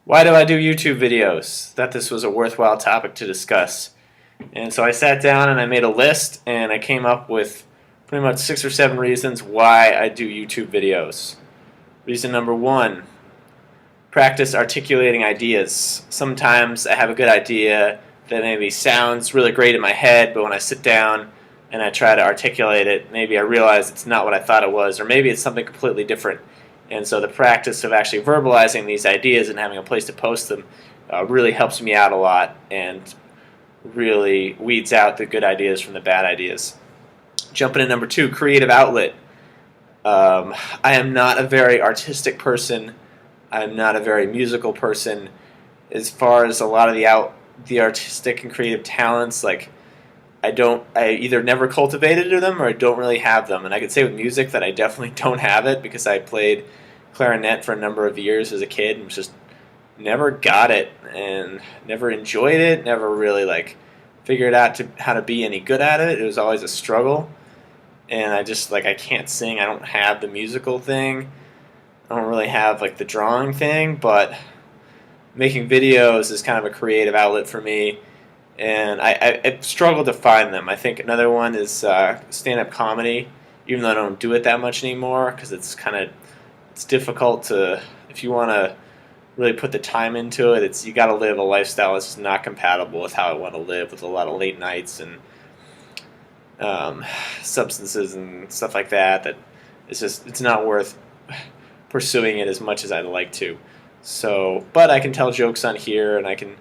Why do I do YouTube videos? Thought this was a worthwhile topic to discuss. And so I sat down and I made a list and I came up with pretty much 6 or 7 reasons why I do YouTube videos. Reason number one, practice articulating ideas. Sometimes I have a good idea that maybe sounds really great in my head, but when I sit down and I try to articulate it, maybe I realize it's not what I thought it was, or maybe it's something completely different. And so the practice of actually verbalizing these ideas and having a place to post them really helps me out a lot and really weeds out the good ideas from the bad ideas. Jumping in number two, creative outlet. I am not a very artistic person. I'm not a very musical person. As far as a lot of the artistic and creative talents, like I either never cultivated them or I don't really have them. And I could say with music that I definitely don't have it because I played clarinet for a number of years as a kid and just never got it and never enjoyed it, never really figured out how to be any good at it. It was always a struggle. And I can't sing. I don't have the musical thing. I don't really have the drawing thing, but making videos is kind of a creative outlet for me, and I struggle to find them. I think another one is stand-up comedy, even though I don't do it that much anymore because it's difficult to, if you want to really put the time into it, you got to live a lifestyle that's just not compatible with how I want to live, with a lot of late nights and substances and stuff like that. That it's not worth pursuing it as much as I'd like to. So, but I can tell jokes on here, and I can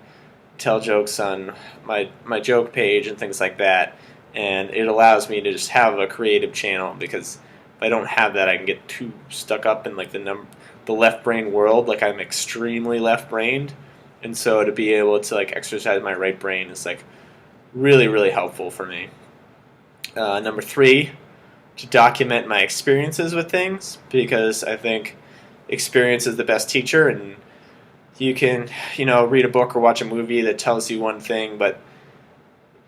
tell jokes on my joke page and things like that, and it allows me to just have a creative channel, because if I don't have that, I can get too stuck up in the left brain world. I'm extremely left brained, and so to be able to exercise my right brain is really, really helpful for me. Number three, to document my experiences with things, because I think experience is the best teacher, and you can read a book or watch a movie that tells you one thing, but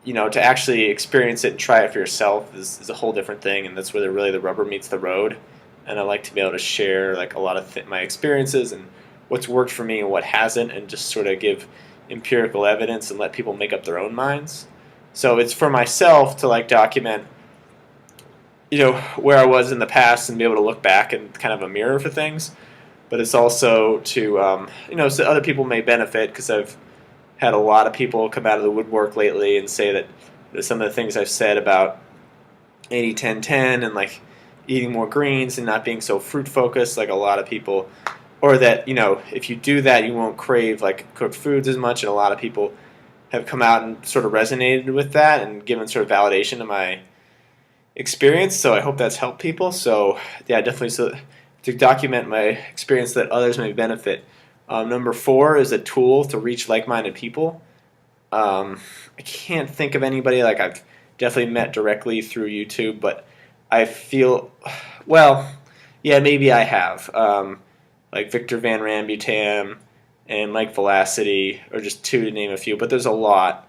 to actually experience it and try it for yourself is a whole different thing, and that's where really the rubber meets the road. And I like to be able to share a lot of my experiences and what's worked for me and what hasn't, and just sort of give empirical evidence and let people make up their own minds. So it's for myself to document where I was in the past and be able to look back and kind of a mirror for things. But it's also to so other people may benefit, because I've had a lot of people come out of the woodwork lately and say that some of the things I've said about 80-10-10 and eating more greens and not being so fruit focused like a lot of people, or that if you do that you won't crave cooked foods as much, and a lot of people have come out and sort of resonated with that and given sort of validation to my experience. So I hope that's helped people. So yeah, definitely to document my experience that others may benefit. Number four is a tool to reach like-minded people. I can't think of anybody I've definitely met directly through YouTube, but I feel, well, yeah, maybe I have. Victor Van Rambutam and Mike Velocity, or just two to name a few, but there's a lot.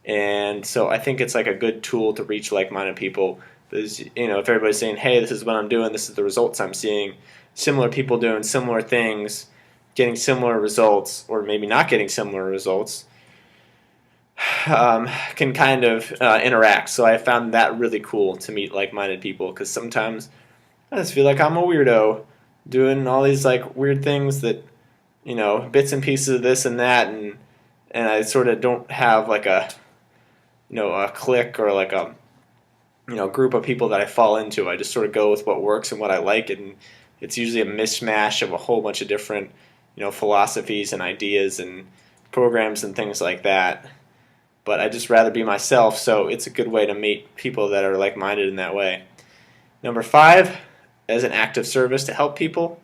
And so I think it's a good tool to reach like-minded people, because if everybody's saying, hey, this is what I'm doing, this is the results I'm seeing, similar people doing similar things, getting similar results, or maybe not getting similar results, can kind of interact. So I found that really cool, to meet like-minded people, because sometimes I just feel like I'm a weirdo doing all these weird things that, bits and pieces of this and that, and I sort of don't have a clique or a group of people that I fall into. I just sort of go with what works and what I like, and it's usually a mishmash of a whole bunch of different philosophies and ideas and programs and things like that. But I just rather be myself, so it's a good way to meet people that are like-minded in that way. Number five, as an act of service to help people.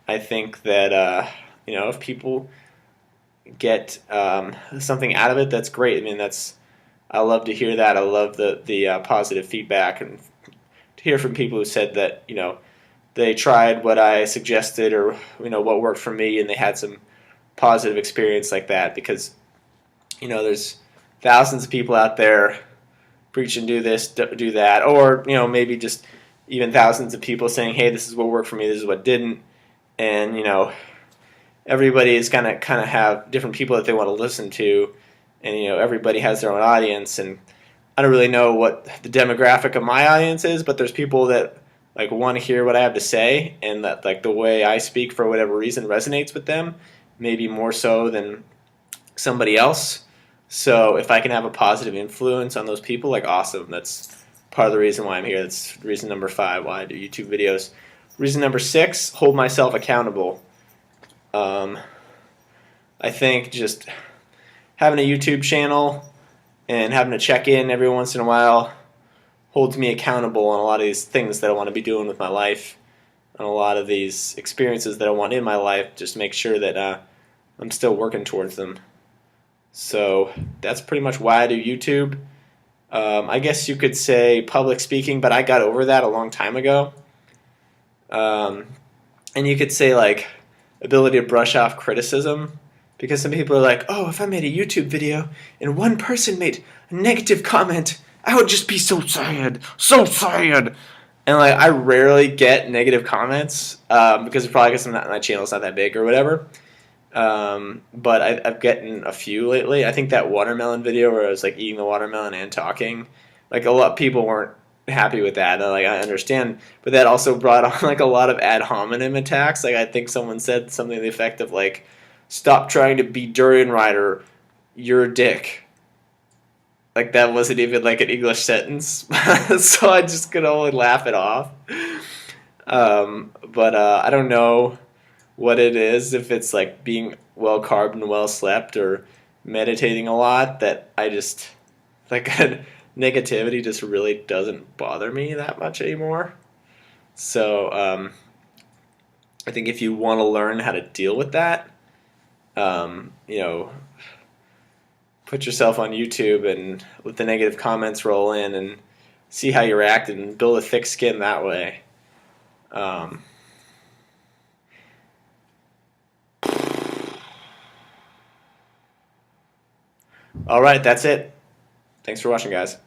I think that if people get something out of it, that's great. I mean, I love to hear that. I love the positive feedback, and to hear from people who said that they tried what I suggested, or what worked for me, and they had some positive experience like that. Because there's thousands of people out there preaching do this, do that, or maybe just even thousands of people saying, hey, this is what worked for me, this is what didn't, and everybody is gonna kind of have different people that they want to listen to, and everybody has their own audience, and I don't really know what the demographic of my audience is, but there's people that like want to hear what I have to say, and that like the way I speak for whatever reason resonates with them, maybe more so than somebody else. So if I can have a positive influence on those people, like awesome. That's part of the reason why I'm here. That's reason number 5 why I do YouTube videos. Reason number 6, hold myself accountable. I think just having a YouTube channel and having to check in every once in a while holds me accountable on a lot of these things that I want to be doing with my life, and a lot of these experiences that I want in my life, just make sure that I'm still working towards them. So that's pretty much why I do YouTube. I guess you could say public speaking, but I got over that a long time ago. And you could say like ability to brush off criticism, because some people are like, oh, if I made a YouTube video and one person made a negative comment, I would just be so sad, so sad. And like I rarely get negative comments because probably because my channel's not that big or whatever. But I've gotten a few lately. I think that watermelon video where I was like eating the watermelon and talking, like a lot of people weren't happy with that. And, like I understand, but that also brought on like a lot of ad hominem attacks. Like I think someone said something to the effect of like, "Stop trying to be Durian Rider, you're a dick." Like that wasn't even like an English sentence, so I just could only laugh it off. But I don't know what it is, if it's like being well carbed and well slept or meditating a lot, that I just like negativity just really doesn't bother me that much anymore. So I think if you want to learn how to deal with that, put yourself on YouTube and let the negative comments roll in and see how you react and build a thick skin that way. All right, that's it. Thanks for watching, guys.